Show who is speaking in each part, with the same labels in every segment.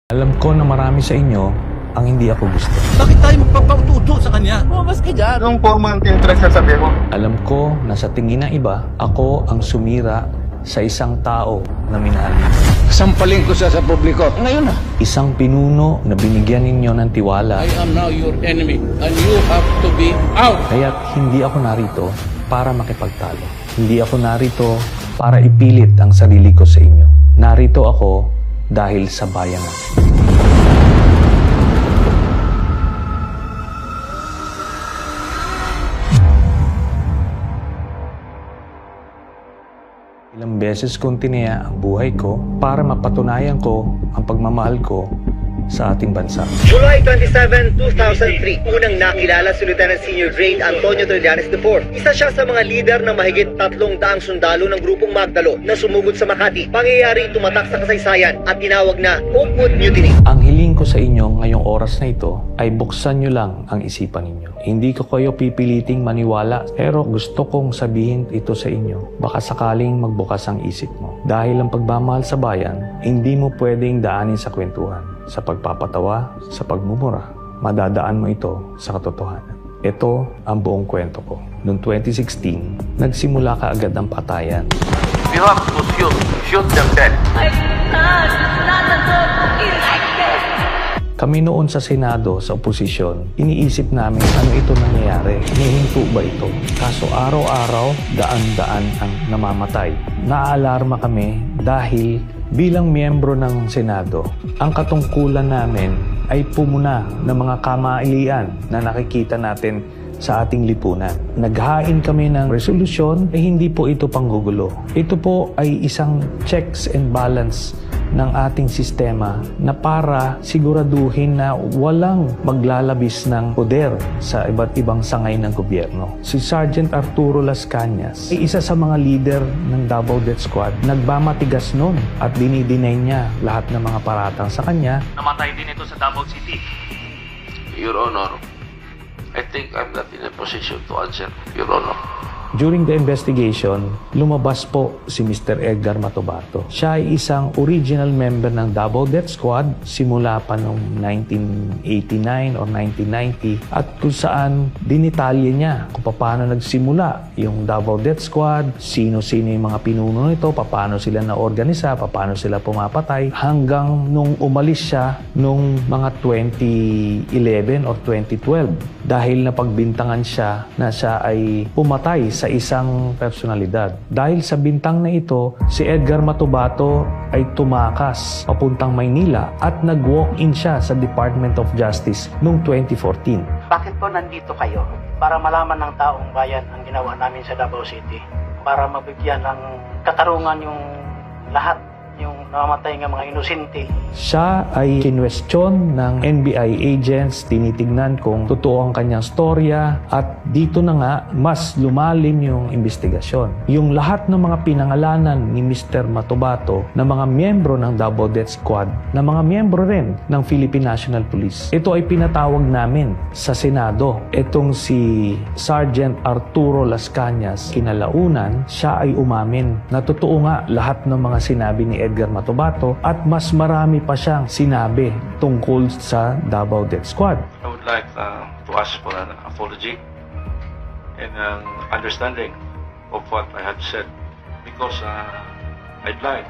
Speaker 1: Alam ko na marami sa inyo ang hindi ako gusto.
Speaker 2: Bakit tayo magpapaututo sa kanya?
Speaker 3: Bumas ka dyan.
Speaker 4: Anong forma ang tinitry sa sabi mo?
Speaker 1: Alam ko na sa tingin ng iba, ako ang sumira sa isang tao na minahal niyo.
Speaker 3: Sampaling ko siya sa publiko. Ngayon na.
Speaker 1: Isang pinuno na binigyan ninyo ng tiwala.
Speaker 2: I am now your enemy and you have to be out.
Speaker 1: Kaya't hindi ako narito para makipagtalo. Hindi ako narito para ipilit ang sarili ko sa inyo. Narito ako dahil sa bayanan. Ilang beses kong tinaya ang buhay ko para mapatunayan ko ang pagmamahal ko sa ating bansa.
Speaker 5: July 27, 2003, unang nakilala si Lieutenant Senior Grade Antonio Trillanes IV. Isa siya sa mga lider ng mahigit 300 sundalo ng grupong Magdalo na sumugod sa Makati. Pangyayari tumatak sa kasaysayan at tinawag na Oakwood Mutiny.
Speaker 1: Ang hiling ko sa inyo ngayong oras na ito ay buksan nyo lang ang isipan ninyo. Hindi ko kayo pipiliting maniwala, pero gusto kong sabihin ito sa inyo. Baka sakaling magbukas ang isip mo. Dahil ang pagmamahal sa bayan, hindi mo pwedeng daanin sa kwentuhan, sa pagpapatawa, sa pagmumura. Madadaan mo ito sa katotohanan. Ito ang buong kwento ko. Noong 2016, nagsimula kaagad ang patayan.
Speaker 4: You have to shoot them dead.
Speaker 1: Kami noon sa Senado, sa oposisyon, iniisip namin ano ito nangyayari. Nihinto ba ito? Kaso araw-araw, daan-daan ang namamatay. Naaalarma kami dahil bilang miyembro ng Senado, ang katungkulan namin ay pumuna ng mga kamailian na nakikita natin sa ating lipunan. Naghain kami ng resolusyon, hindi po ito panggugulo. Ito po ay isang checks and balance ng ating sistema na para siguraduhin na walang maglalabis ng poder sa iba't ibang sangay ng gobyerno. Si Sergeant Arturo Las Cañas ay isa sa mga leader ng Davao Death Squad. Nagmamatigas nun at dinidinay niya lahat ng mga paratang sa kanya.
Speaker 6: Namatay din ito sa Davao City.
Speaker 7: Your Honor, I think I'm not in a position to answer, Your Honor.
Speaker 1: During the investigation, lumabas po si Mr. Edgar Matubato. Siya ay isang original member ng Davao Death Squad simula pa noong 1989 or 1990 at kung saan dinitalye niya kung paano nagsimula yung Davao Death Squad, sino-sino yung mga pinuno nito, paano sila na-organisa, paano sila pumapatay hanggang nung umalis siya nung mga 2011 or 2012 dahil napagbintangan siya na siya ay pumatay sa isang personalidad. Dahil sa bintang na ito, si Edgar Matubato ay tumakas papuntang Maynila at nag-walk-in siya sa Department of Justice noong 2014.
Speaker 8: Bakit po nandito kayo? Para malaman ng taong bayan ang ginawa namin sa Davao City. Para mabigyan ng katarungan yung lahat, yung namamatay ng mga inosente.
Speaker 1: Siya ay kinwestiyon ng NBI agents, tinitignan kung totoo ang kanyang storya at dito na nga mas lumalim yung investigasyon. Yung lahat ng mga pinangalanan ni Mr. Matubato na mga miyembro ng Davao Death Squad, na mga miyembro rin ng Philippine National Police, ito ay pinatawag namin sa Senado. Itong si Sergeant Arturo Las Cañas, kinalaunan, siya ay umamin na totoo nga lahat ng mga sinabi ni Edgar Matubato at mas marami pa siyang sinabi tungkol sa Davao Death Squad.
Speaker 7: I would like to ask for an apology and an understanding of what I have said because I'd like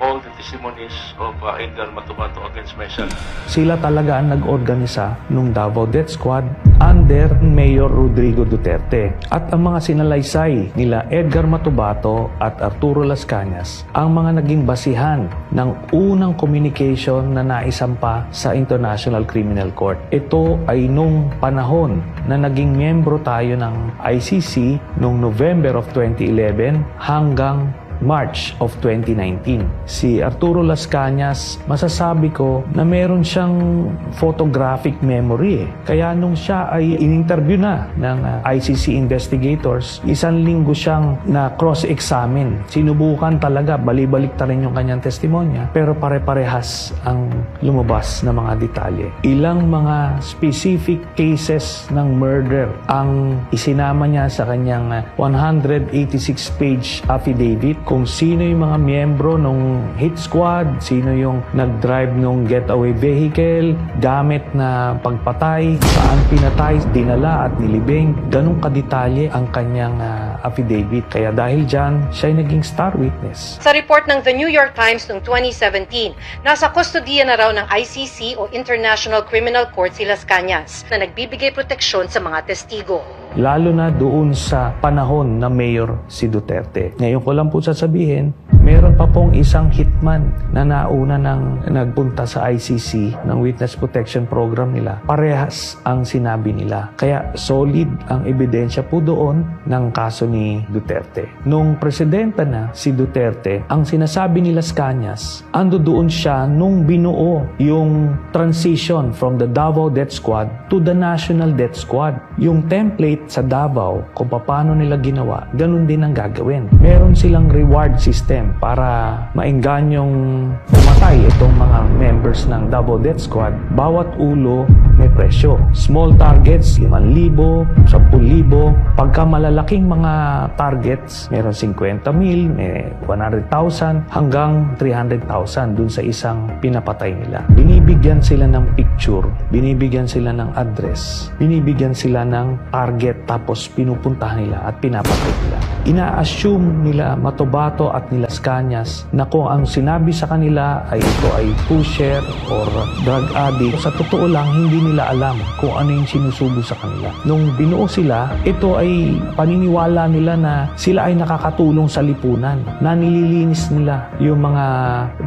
Speaker 7: all the testimonies of Edgar Matubato against myself.
Speaker 1: Sila talaga ang nag-organisa nung Davao Death Squad under Mayor Rodrigo Duterte. At ang mga sinalaysay nila Edgar Matubato at Arturo Las Cañas ang mga naging basihan ng unang communication na naisampa sa International Criminal Court. Ito ay nung panahon na naging miyembro tayo ng ICC nung November of 2011 hanggang March of 2019. Si Arturo Las Cañas, masasabi ko na meron siyang photographic memory. Kaya nung siya ay in-interview na ng ICC investigators, isang linggo siyang na cross-examine. Sinubukan talaga, balibalik ta rin yung kanyang testimonya, pero pare-parehas ang lumabas na mga detalye. Ilang mga specific cases ng murder ang isinama niya sa kanyang 186-page affidavit, kung sino yung mga miyembro ng hit squad, sino yung nag-drive ng getaway vehicle, gamit na pagpatay, saan pinatay, dinala at nilibing. Ganun kadetalye ang kanyang affidavit. Kaya dahil dyan, siya ay naging star witness.
Speaker 9: Sa report ng The New York Times noong 2017, nasa kustodiya na raw ng ICC o International Criminal Court si Las Cañas na nagbibigay proteksyon sa mga testigo.
Speaker 1: Lalo na doon sa panahon na mayor si Duterte. Ngayon ko lang po sasabihin, meron pa pong isang hitman na nauna ng nagpunta sa ICC ng Witness Protection Program nila. Parehas ang sinabi nila. Kaya solid ang ebidensya po doon ng kaso ni Duterte. Nung presidenta na si Duterte, ang sinasabi ni Las Cañas, ando doon siya nung binuo yung transition from the Davao Death Squad to the National Death Squad. Yung template sa Davao, kung paano nila ginawa, ganun din ang gagawin. Meron silang reward system para maenganyong pumatay itong mga members ng Davao Death Squad. Bawat ulo may presyo. Small targets, 5,000, 10,000. Pagka malalaking mga targets, meron 50,000, may 100,000, hanggang 300,000 dun sa isang pinapatay nila. Binibigyan sila ng picture, binibigyan sila ng address, binibigyan sila ng target, tapos pinupuntahan nila at pinapatay nila. Ina-assume nila Matobato at ni Las Cañas na kung ang sinabi sa kanila ay ito ay pusher or drug addict. Sa totoo lang, hindi nila alam kung ano yung sinusubo sa kanila. Nung binuo sila, ito ay paniniwala nila na sila ay nakakatulong sa lipunan, na nililinis nila yung mga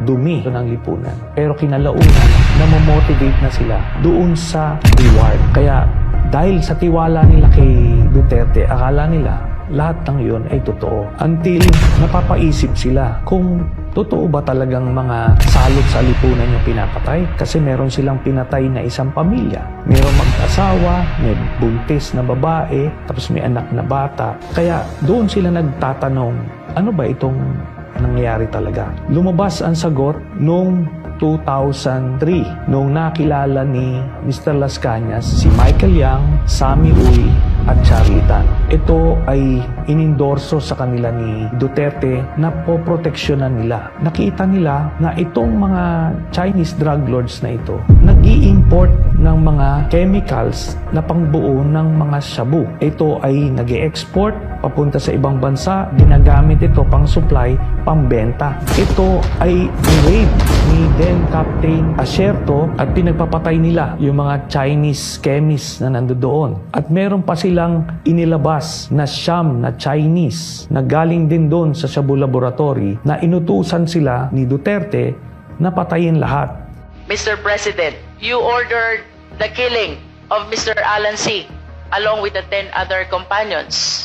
Speaker 1: dumi ng lipunan. Pero kinalaunan, namomotivate na sila doon sa reward. Kaya dahil sa tiwala nila kay Duterte, akala nila lahat ng yun ay totoo. Until napapaisip sila kung totoo ba talagang mga salot sa lipunan yung pinapatay. Kasi meron silang pinatay na isang pamilya. Meron mag-asawa, may buntis na babae, tapos may anak na bata. Kaya doon sila nagtatanong, ano ba itong nangyayari talaga? Lumabas ang sagot noong 2003, nung nakilala ni Mr. Las Cañas si Michael Yang, Sammy Uy at Charlie Tan. Ito ay inendorso sa kanila ni Duterte na poproteksyonan nila. Nakita nila na itong mga Chinese drug lords na ito nag-i-import ng mga chemicals na pangbuo ng mga shabu. Ito ay nag-i-export papunta sa ibang bansa, ginagamit ito pang supply, pambenta. Ito ay raid ni then Captain Asierto at pinagpapatay nila yung mga Chinese chemists na nandoon. At meron pa silang inilabas na siyam na Chinese na galing din doon sa Shabu Laboratory na inutusan sila ni Duterte na patayin lahat.
Speaker 10: Mr. President, you ordered the killing of Mr. Alan C. along with the 10 other companions.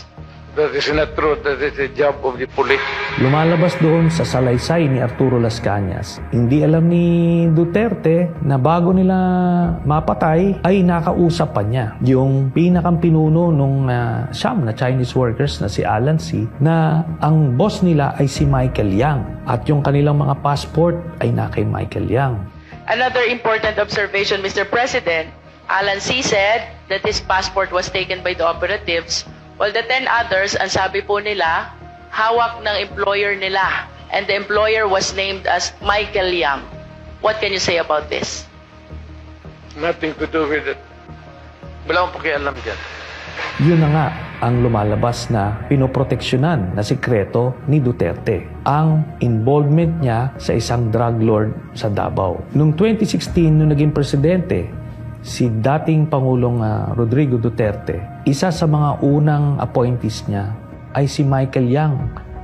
Speaker 3: That is not true. That is the job of the police.
Speaker 1: Lumalabas doon sa salaysay ni Arturo Las Cañas. Hindi alam ni Duterte na bago nila mapatay ay nakausap pa niya yung pinakang pinuno nung siyam na Chinese workers na si Alan C. na ang boss nila ay si Michael Yang at yung kanilang mga passport ay na kay Michael Yang.
Speaker 10: Another important observation, Mr. President, Alan C. said that his passport was taken by the operatives, while the 10 others, ang sabi po nila, hawak ng employer nila. And the employer was named as Michael Yang. What can you say about this?
Speaker 3: Nothing to do with it. Wala akong pakialam dyan.
Speaker 1: Yun na nga ang lumalabas na pinoproteksyonan na sikreto ni Duterte. Ang involvement niya sa isang drug lord sa Davao. Noong 2016, nung naging presidente, si dating Pangulong Rodrigo Duterte, isa sa mga unang appointees niya ay si Michael Yang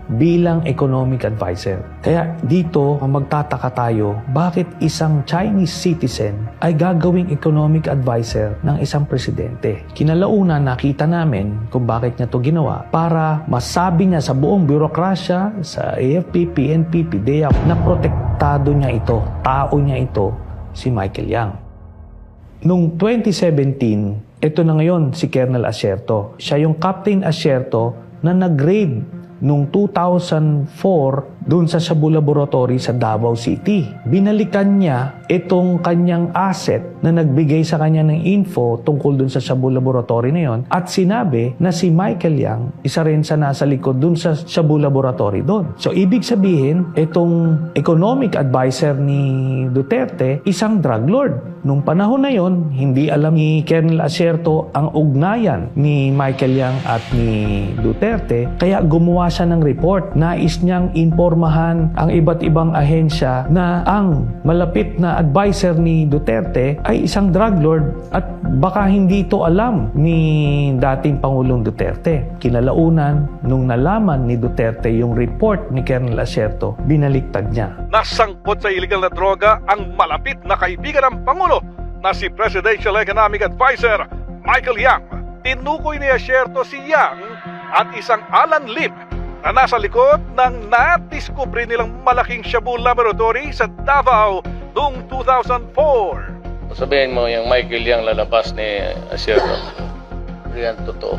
Speaker 1: bilang economic advisor. Kaya dito, magtataka tayo, bakit isang Chinese citizen ay gagawing economic advisor ng isang presidente? Kinalaunan, nakita namin kung bakit niya to ginawa para masabi niya sa buong bürokrasya, sa AFP, PNP, PDEA, na protektado niya ito, tao niya ito, si Michael Yang. Noong 2017, ito na ngayon si Colonel Asierto. Siya yung Captain Asierto na nag-raid noong 2004 doon sa Shabu Laboratory sa Davao City. Binalikan niya itong kanyang asset na nagbigay sa kanya ng info tungkol doon sa Shabu Laboratory na yon at sinabi na si Michael Yang, isa rin sa nasa likod doon sa Shabu Laboratory doon. So, ibig sabihin, itong economic advisor ni Duterte, isang drug lord. Nung panahon na yon, hindi alam ni Colonel Asierto ang ugnayan ni Michael Yang at ni Duterte, kaya gumawa siya ng report. Nais niyang impormahan ang iba't ibang ahensya na ang malapit na advisor ni Duterte ay isang drug lord at baka hindi ito alam ni dating Pangulong Duterte. Kinalaunan, nung nalaman ni Duterte yung report ni Colonel Asierto, binaliktad niya.
Speaker 11: Nasangkot sa illegal na droga ang malapit na kaibigan ng Pangulo na si Presidential Economic Advisor Michael Yang. Tinukoy ni Asierto si Yang at isang Alan Lim na nasa likod ng nadiskubre nilang malaking Shabu Laboratory sa Davao noong 2004.
Speaker 3: Sabihin mo yung Michael Yang lalabas ni Asierto. Yan totoo.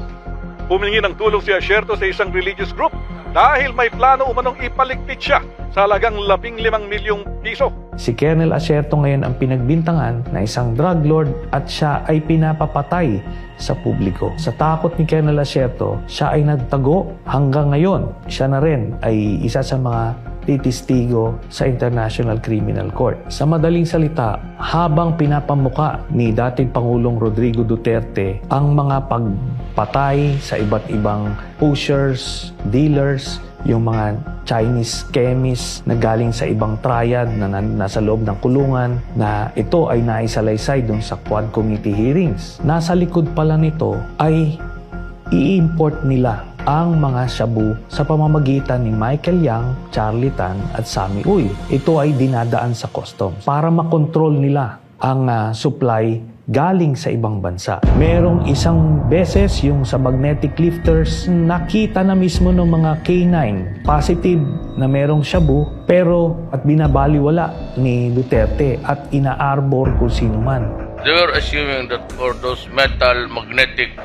Speaker 11: Humingi ng tulong si Asierto sa isang religious group dahil may plano umanong ipaligpit siya sa halagang 15 milyong piso.
Speaker 1: Si Colonel Asierto ngayon ang pinagbintangan na isang drug lord at siya ay pinapapatay sa publiko. Sa takot ni Colonel Asierto, siya ay nagtago hanggang ngayon. Siya na rin ay isa sa mga titistigo sa International Criminal Court. Sa madaling salita, habang pinapamuka ni dating Pangulong Rodrigo Duterte ang mga pagpatay sa iba't ibang pushers, dealers, yung mga Chinese chemists na galing sa ibang triad na nasa loob ng kulungan, na ito ay naisalaysay dun sa Quad Committee hearings. Nasa likod pala nito ay i-import nila ang mga shabu sa pamamagitan ni Michael Yang, Charlie Tan at Sammy Uy. Ito ay dinadaan sa customs para makontrol nila ang supply galing sa ibang bansa. Merong isang beses yung sa magnetic lifters, nakita na mismo ng mga K9 positive na merong shabu, pero at binabaliwala ni Duterte at ina-arbor kung sino man.
Speaker 3: They were assuming that for those metal magnetic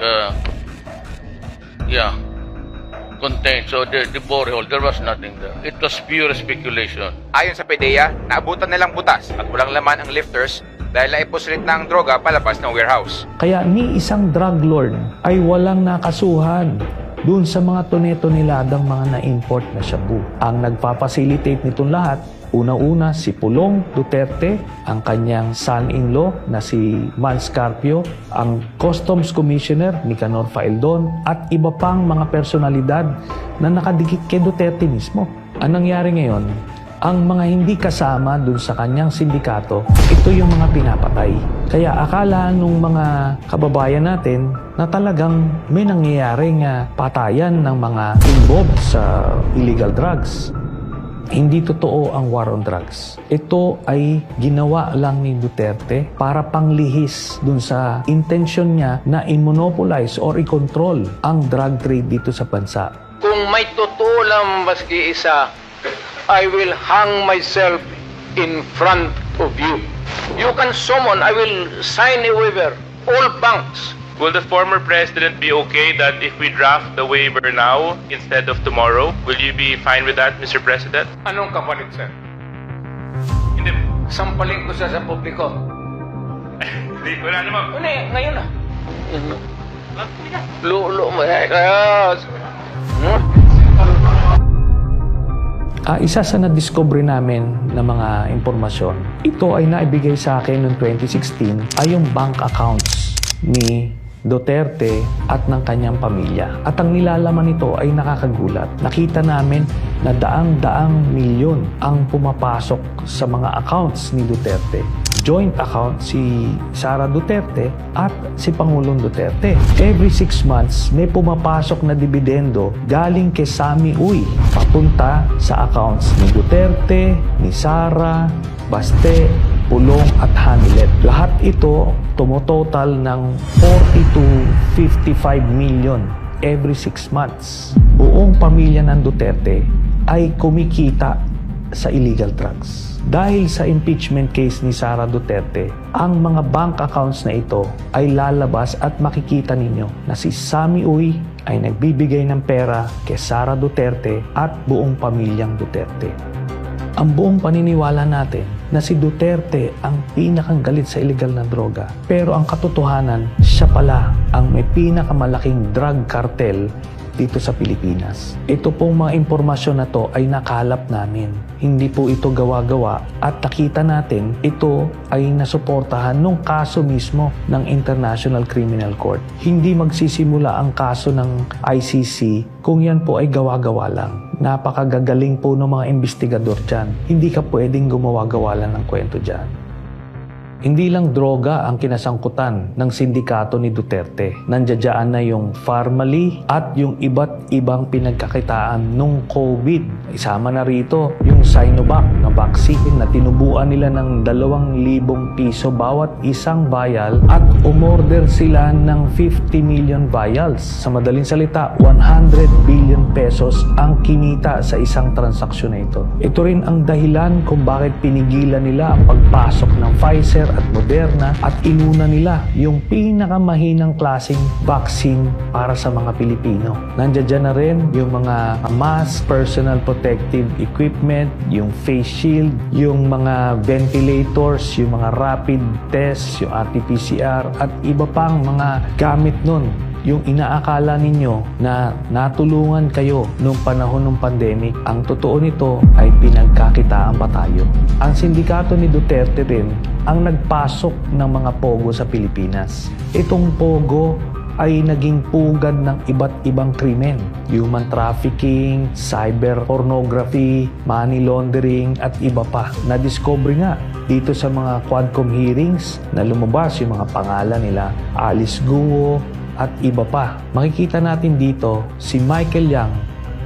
Speaker 3: contained, so the borehole, there was nothing there. It was pure speculation.
Speaker 12: Ayon sa PDEA, naabutan nilang butas at walang laman ang lifters dahil naipusulit na ang droga palabas ng warehouse.
Speaker 1: Kaya ni isang drug lord ay walang nakasuhan dun sa mga tonetoneladang mga na-import na shabu. Ang nagpa-facilitate nitong lahat, una-una si Pulong Duterte, ang kanyang son-in-law na si Mans Carpio, ang Customs Commissioner Nicanor Faeldon, at iba pang mga personalidad na nakadikit kay Duterte mismo. Ang nangyari ngayon, ang mga hindi kasama dun sa kanyang sindikato, ito yung mga pinapatay. Kaya akala nung mga kababayan natin na talagang may nangyayaring patayan ng mga involved sa illegal drugs. Hindi totoo ang war on drugs. Ito ay ginawa lang ni Duterte para panglihis dun sa intensyon niya na i-monopolize or i-control ang drug trade dito sa bansa.
Speaker 12: Kung may totoo lang maski isa, I will hang myself in front of you. You can summon, I will sign a waiver, all banks.
Speaker 6: Will the former president be okay that if we draft the waiver now instead of tomorrow? Will you be fine with that, Mr. President?
Speaker 12: Anong kapalit, sir?
Speaker 6: Hindi.
Speaker 12: Sampaling ko siya sa publiko.
Speaker 6: Hindi, wala naman.
Speaker 12: Ngayon na. Lulo mo kaya.
Speaker 1: Isa sa na-discover namin na mga impormasyon, ito ay naibigay sa akin noong 2016 ay yung bank accounts ni Duterte at ng kanyang pamilya. At ang nilalaman nito ay nakakagulat. Nakita namin na daang-daang milyon ang pumapasok sa mga accounts ni Duterte. Joint account si Sara Duterte at si Pangulong Duterte. Every 6 months, may pumapasok na dividendo galing kay Sammy Uy papunta sa accounts ni Duterte, ni Sara, Baste, Pulong at Hanilet. Lahat ito tumototal ng 40 to 55 million every 6 months. Buong pamilya ng Duterte ay kumikita sa illegal drugs. Dahil sa impeachment case ni Sara Duterte, ang mga bank accounts na ito ay lalabas at makikita ninyo na si Sammy Uy ay nagbibigay ng pera kay Sara Duterte at buong pamilyang Duterte. Ang buong paniniwala natin na si Duterte ang pinakang galit sa illegal na droga. Pero ang katotohanan, siya pala ang may pinakamalaking drug cartel dito sa Pilipinas. Ito pong mga impormasyon na to ay nakalap namin. Hindi po ito gawa-gawa at nakita natin ito ay nasuportahan nung kaso mismo ng International Criminal Court. Hindi magsisimula ang kaso ng ICC kung yan po ay gawa-gawa lang. Napakagagaling po ng mga investigador dyan. Hindi ka pwedeng gumawa-gawa lang ng kwento dyan. Hindi lang droga ang kinasangkutan ng sindikato ni Duterte. Nandiyan na yung Pharmally at yung iba't ibang pinagkakitaan nung COVID. Isama na rito yung Sinovac na vaccine na tinubuan nila ng 2,000 piso bawat isang vial at umorder sila ng 50 million vials. Sa madaling salita, 100 billion pesos ang kinita sa isang transaksyon na ito. Ito rin ang dahilan kung bakit pinigilan nila ang pagpasok ng Pfizer at Moderna at inuna nila yung pinakamahinang klaseng vaccine para sa mga Pilipino. Nandiyan na rin yung mga mask, personal protective equipment, yung face shield, yung mga ventilators, yung mga rapid tests, yung RT-PCR at iba pang mga gamit nun. Yung inaakala ninyo na natulungan kayo noong panahon ng pandemic, ang totoo nito ay pinagkakitaan pa tayo. Ang sindikato ni Duterte rin ang nagpasok ng mga pogo sa Pilipinas. Itong pogo ay naging pugad ng iba't ibang krimen. Human trafficking, cyber pornography, money laundering at iba pa. Na-discover nga dito sa mga Quadcom hearings na lumabas yung mga pangalan nila Alice Guo at iba pa. Makikita natin dito si Michael Yang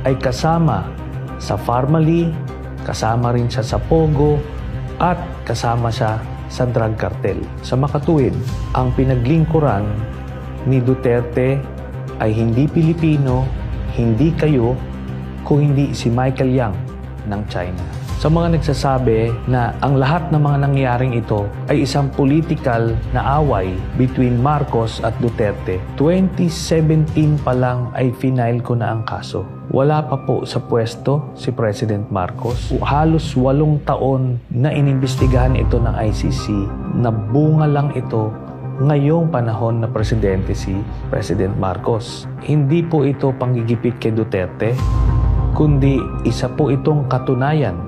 Speaker 1: ay kasama sa Pharmally, kasama rin siya sa Pogo at kasama siya sa drug cartel. Sa makatuwid, ang pinaglingkuran ni Duterte ay hindi Pilipino, hindi kayo, kung hindi si Michael Yang ng China. Sa mga nagsasabi na ang lahat ng mga nangyaring ito ay isang political na away between Marcos at Duterte, 2017 pa lang ay final ko na ang kaso. Wala pa po sa pwesto si President Marcos. Halos 8 taon na inimbestigahan ito ng ICC. Nabunga lang ito ngayong panahon na presidente si President Marcos. Hindi po ito panggigipit kay Duterte, kundi isa po itong katunayan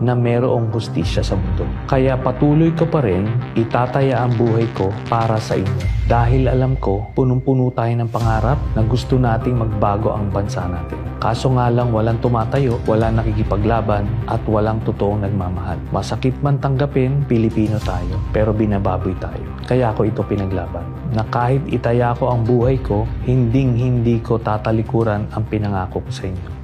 Speaker 1: na mayroong hustisya sa mundo. Kaya patuloy ko pa rin itataya ang buhay ko para sa inyo. Dahil alam ko, punong-puno tayo ng pangarap na gusto nating magbago ang bansa natin. Kaso nga lang walang tumatayo, walang nakikipaglaban, at walang totoong nagmamahal. Masakit man tanggapin, Pilipino tayo, pero binababoy tayo. Kaya ako ito pinaglaban. Na kahit itaya ko ang buhay ko, hindi ko tatalikuran ang pinangako ko sa inyo.